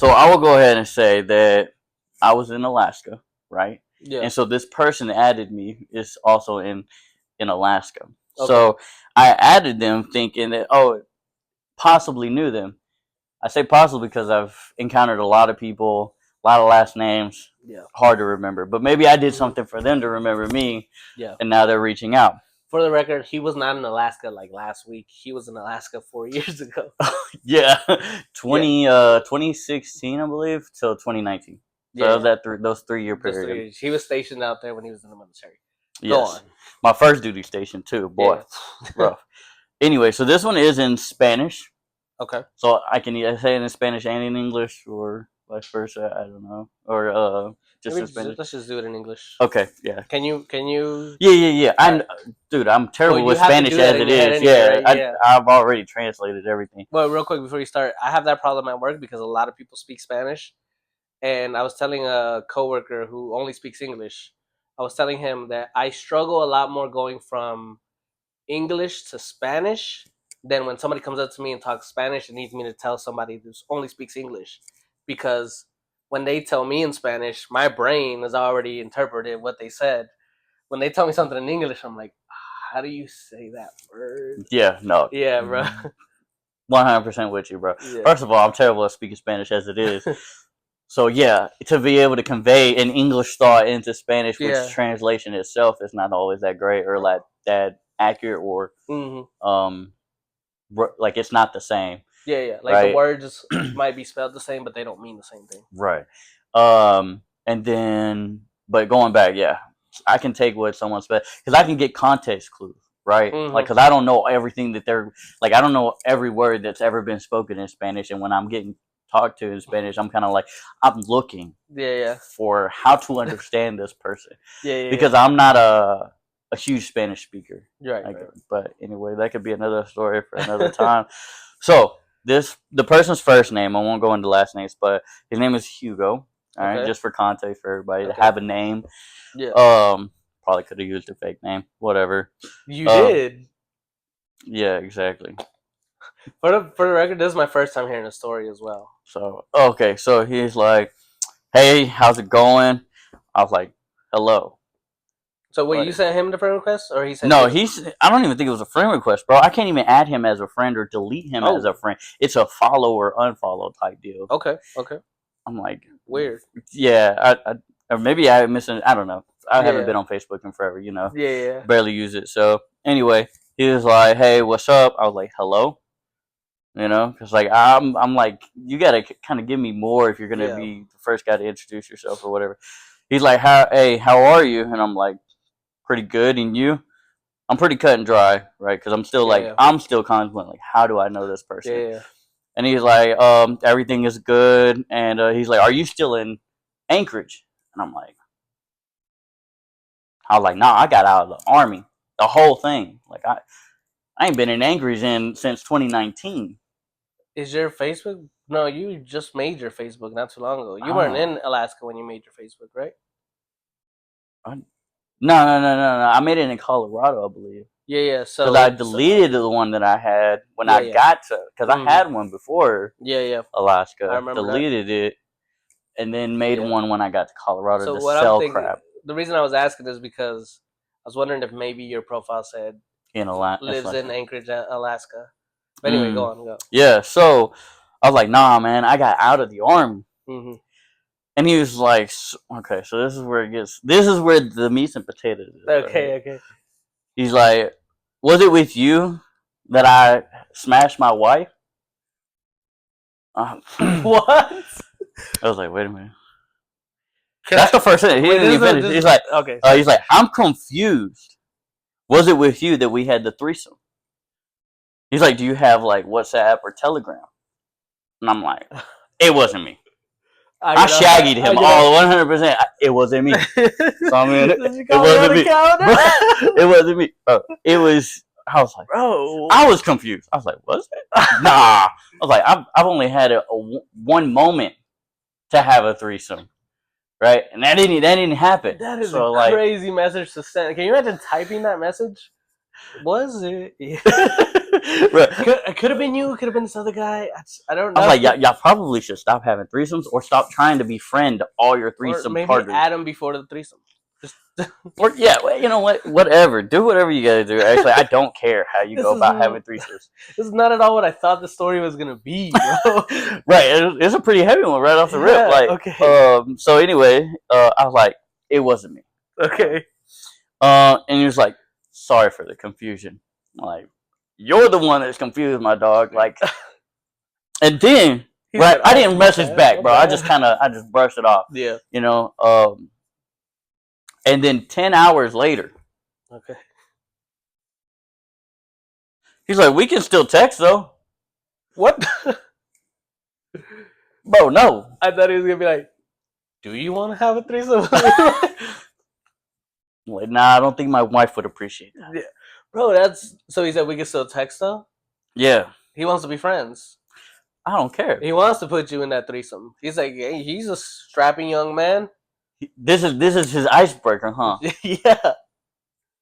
So I will go ahead and say that I was in Alaska, right? Yeah. And so this person added me is also in Alaska. Okay. So I added them thinking that possibly knew them. I say possibly because I've encountered a lot of people, a lot of last names, Yeah. hard to remember. But maybe I did something for them to remember me, Yeah. and now they're reaching out. For the record, he was not in Alaska like last week. He was in Alaska 4 years ago. Yeah, 2016, I believe, till 2019. So that those 3 year period. He was stationed out there when he was in the military. Yes. Go on. My first duty station too, boy. Yeah. Rough. Anyway, so this one is in Spanish. Okay. So I can either say it in Spanish and in English, or vice versa. I don't know, or just in Spanish. Let's just do it in English. Okay, yeah. Can you? Yeah. I'm terrible with Spanish as it is. Anyway, right? I've already translated everything. Well, real quick before you start, I have that problem at work because a lot of people speak Spanish, and I was telling a coworker who only speaks English. I was telling him that I struggle a lot more going from English to Spanish than when somebody comes up to me and talks Spanish and needs me to tell somebody who only speaks English, because when they tell me in Spanish, my brain has already interpreted what they said. When they tell me something in English, I'm like, how do you say that word? Yeah, no. Yeah, bro. 100% with you, bro. Yeah. First of all, I'm terrible at speaking Spanish as it is. So yeah, to be able to convey an English thought into Spanish, which translation itself is not always that great or like that accurate, or like it's not the same. Yeah. Like the words might be spelled the same, but they don't mean the same thing. Right. And then, but going back, yeah, I can take what someone said because I can get context clues, right? Like, because I don't know everything that they're like. I don't know every word that's ever been spoken in Spanish, and when I'm getting talked to in Spanish, I'm kind of like, I'm looking for how to understand this person. Because I'm not a huge Spanish speaker. Right. But anyway, that could be another story for another time. So the person's first name, I won't go into last names, but his name is Hugo. All right, just for context for everybody to have a name. Yeah. Probably could have used a fake name. Whatever. You did. Yeah, exactly. For the record, this is my first time hearing a story as well. So okay, so he's like, "Hey, how's it going?" I was like, "Hello." So wait, you sent him the friend request, or he sent? No, I don't even think it was a friend request, bro. I can't even add him as a friend or delete him as a friend. It's a follow or unfollow type deal. Okay. I'm like, weird. Yeah, or maybe I missing. I don't know. I haven't been on Facebook in forever. Yeah. Barely use it. So anyway, he was like, "Hey, what's up?" I was like, "Hello." Because like I'm like, you gotta kind of give me more if you're gonna be the first guy to introduce yourself or whatever. He's like, how are you? And I'm like, pretty good. And you? I'm pretty cut and dry, right? Because I'm still I'm still contemplating, like, how do I know this person? Yeah. And he's like, everything is good. And he's like, are you still in Anchorage? And I'm like, nah, I got out of the Army, the whole thing. Like I ain't been in Anchorage since 2019. Is your Facebook? No, you just made your Facebook not too long ago. You weren't in Alaska when you made your Facebook, right? No. I made it in Colorado, I believe. Yeah. So because I deleted the one that I had when I got to, because I had one before. Yeah. Alaska. I remember deleted it, and then made one when I got to Colorado so to what sell I'm thinking, crap. The reason I was asking is because I was wondering if maybe your profile said lives in Anchorage, Alaska. But anyway, go. Yeah, so I was like, nah, man, I got out of the Army. And he was like, okay, so this is where the meat and potatoes is. Okay. He's like, was it with you that I smashed my wife? What? I was like, wait a minute. That's the first thing. He didn't even finish. He's like, okay. He's like, I'm confused. Was it with you that we had the threesome? He's like, do you have like WhatsApp or Telegram? And I'm like, it wasn't me. I shaggied him all 100%. It wasn't me. So I mean, it wasn't me. It wasn't me. It was. I was like, bro. I was confused. I was like, was it? Nah. I was like, I've only had one moment to have a threesome, right? And that didn't happen. That is a crazy message to send. Can you imagine typing that message? Was it? It could have been you. It could have been this other guy. I don't know. I was like, y'all probably should stop having threesomes or stop trying to befriend all your threesome or maybe partners. add them before the threesome. Or yeah, well, you know what? Whatever. Do whatever you gotta do. Actually, I don't care how you go about having threesomes. This is not at all what I thought the story was gonna be, bro. Right. It's a pretty heavy one right off the rip. Yeah, Like, okay. So anyway, I was like, it wasn't me. Okay. And he was like, sorry for the confusion. I'm like, you're the one that's confused, my dog. Like, and then right, I didn't message back, bro. I just brushed it off. Yeah. You know. And then 10 hours later, okay, he's like, we can still text though. What? Bro, no. I thought he was gonna be like, do you want to have a threesome? Like, nah, I don't think my wife would appreciate that. Yeah. Bro, so he said we can still text though? Yeah. He wants to be friends. I don't care. He wants to put you in that threesome. He's like, hey, he's a strapping young man. This is his icebreaker, huh? Yeah.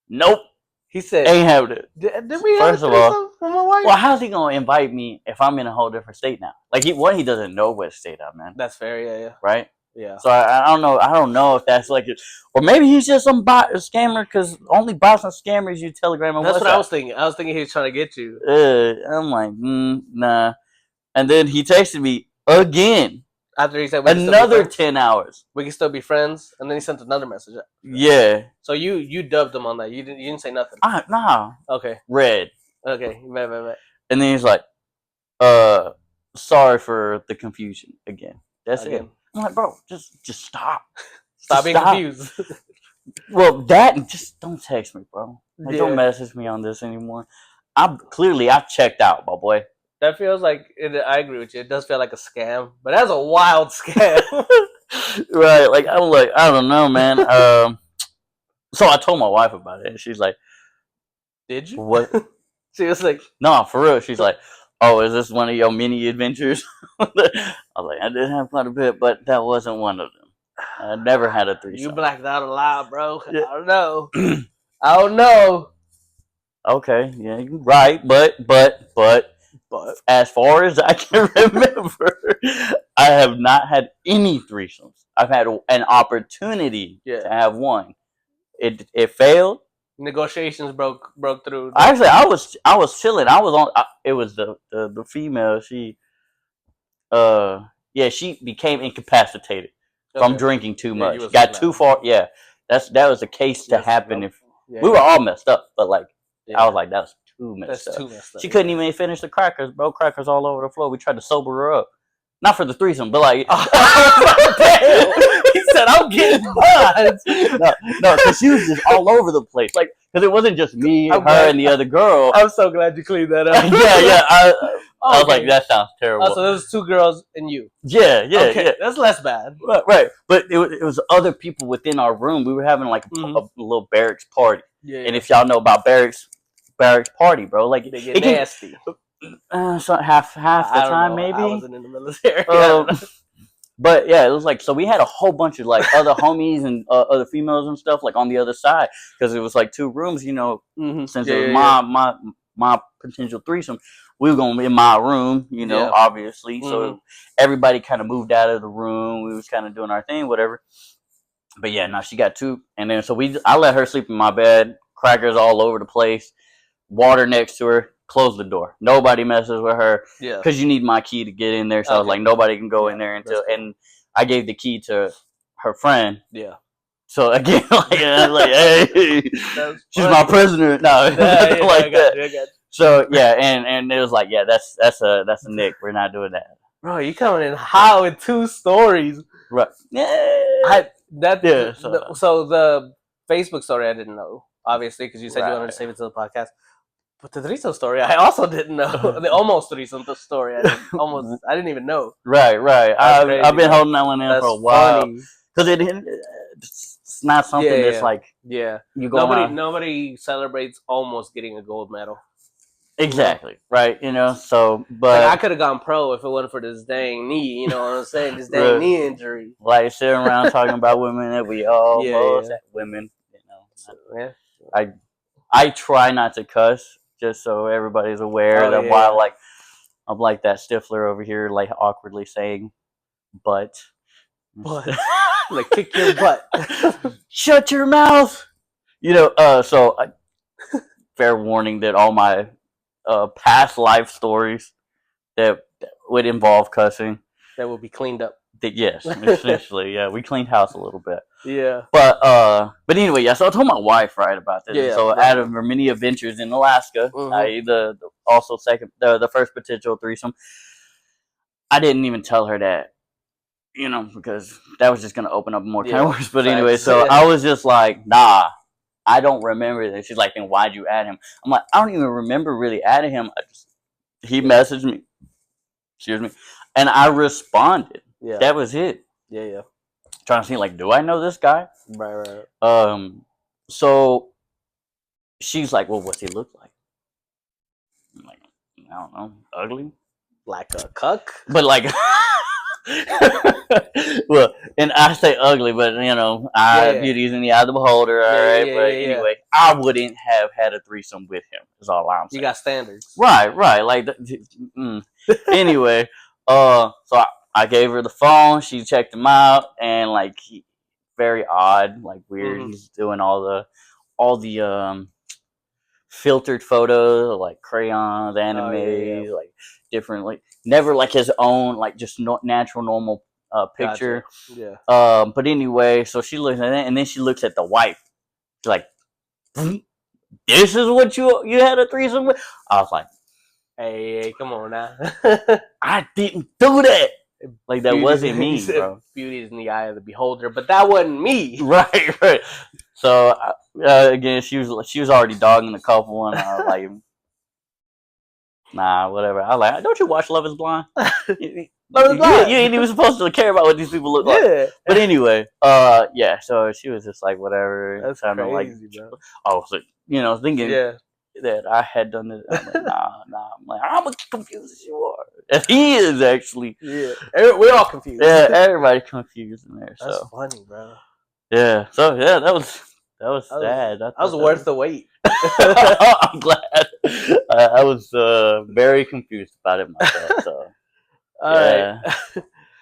Nope. He said, ain't having it. Did we have First of all, with my wife? Well, how's he gonna invite me if I'm in a whole different state now? Like, he doesn't know what state I'm in. That's fair, yeah. Right? Yeah. So I don't know. I don't know if that's like it, or maybe he's just some bot, a scammer. Because only bots and scammers use Telegram and That's WhatsApp. what I was thinking. I was thinking he was trying to get you. I'm like, nah. And then he texted me again. After he said another 10 hours. We can still be friends, and then he sent another message. Yeah. So you dubbed him on that. You didn't say nothing. Nah. Okay. Red. Okay. Right. And then he's like, sorry for the confusion again. That's it. I'm like, bro, just stop. Stop being confused. Well, just don't text me, bro. Like, don't message me on this anymore. I've checked out, my boy. That feels like I agree with you. It does feel like a scam, but that's a wild scam. Right? Like, I don't know, man. So I told my wife about it, and she's like, "Did you?" What? She was like, "No, for real." She's like, "Oh, is this one of your mini adventures?" I was like, "I did have quite a bit, but that wasn't one of them. I never had a threesome." You blacked out a lot, bro. Yeah. I don't know. I don't know. Okay, yeah, you're right, but as far as I can remember, I have not had any threesomes. I've had an opportunity to have one. It failed. Negotiations broke through. Actually, I was chilling. I was on. It was the female. She she became incapacitated from drinking too much. Got too far. Yeah, that was a case to happen. If we were all messed up, but like I was like, that was too messed up. She couldn't even finish the crackers, bro. Crackers all over the floor. We tried to sober her up. Not for the threesome, but like, damn. He said, "I'm getting mine." No, because she was just all over the place. Like, because it wasn't just me, her, and the other girl. I'm so glad you cleaned that up. Yeah. I was like, that sounds terrible. Oh, so there was 2 girls and you. Yeah. Okay, that's less bad. Right. But it was other people within our room. We were having like a little barracks party. Yeah. And if y'all know about barracks party, bro, like they get nasty. So half the time, maybe. I wasn't in the military. But yeah, it was like, so we had a whole bunch of like other homies and other females and stuff like on the other side, because it was like 2 rooms, you know. Since it was my potential threesome, we were gonna be in my room, you know, obviously. So everybody kind of moved out of the room. We was kind of doing our thing, whatever. But yeah, now she got 2, and then so I let her sleep in my bed. Crackers all over the place, water next to her. Close the door. Nobody messes with her. Yeah. Because you need my key to get in there. So I was like, nobody can go in there until. Cool. And I gave the key to her friend. Yeah. So again, I was like, hey, she's my prisoner. No, like that. I got you. So yeah, and it was like, yeah, that's a Nick. We're not doing that. Bro, you coming in hot with 2 stories. Right. Yeah. So the Facebook story I didn't know, obviously, because you said you wanted to save it to the podcast. But the threesome story, I also didn't know. The almost threesome story, I didn't even know. Right. I've been holding that one in for a while because it's not something that's like you go. Nobody celebrates almost getting a gold medal. Exactly. Right. You know. So, but like, I could have gone pro if it wasn't for this dang knee. You know what I'm saying? This dang knee injury. Like sitting around talking about women that we almost women. You know. So, I try not to cuss. just so everybody's aware that while I'm like that Stifler over here, like awkwardly saying, but like kick your butt. Shut your mouth. So fair warning that all my past life stories that would involve cussing that will be cleaned up. Yes, essentially, yeah. We cleaned house a little bit. Yeah. But anyway, yeah. So I told my wife out this. Yeah. So out of her many adventures in Alaska, i.e. the first potential threesome, I didn't even tell her that, because that was just gonna open up more can of worms. But anyway, so I was just like, nah, I don't remember this. She's like, then why'd you add him? I'm like, I don't even remember really adding him. He messaged me. Excuse me, and I responded. Yeah. That was it. Yeah. Trying to see, like, do I know this guy? Right. So she's like, well, what's he look like? I'm like, I don't know, ugly? Like a cuck? But like, well, and I say ugly, but beauty's in the eye of the beholder, all right? But anyway, I wouldn't have had a threesome with him, is all I'm saying. You got standards. Right, like, anyway, so I gave her the phone. She checked him out, and like, very odd, like weird. He's doing all the filtered photos, like crayons, anime, like different, like never like his own, like just natural, normal picture. Gotcha. Yeah. But anyway, so she looks at it, and then she looks at the wife. She's like, "This is what you had a threesome with?" I was like, Hey, come on now. I didn't do that. Like, that wasn't me, bro. Beauty is in the eye of the beholder, but that wasn't me. Right. So again, she was already dogging the couple, and I was like, nah, whatever. I was like, don't you watch Love Is Blind? Love Is Blind. You ain't even supposed to care about what these people look like. But anyway, yeah. So she was just like, whatever. That's crazy, bro. Oh, so thinking that I had done this. I'm like, nah. I'm like, I'm as confused as you are. And he is actually. Yeah, we're all confused. Yeah, everybody's confused in there. That's funny, bro. Yeah. So yeah, that was sad. That was worth the wait. I'm glad. I was very confused about it myself. So. All right.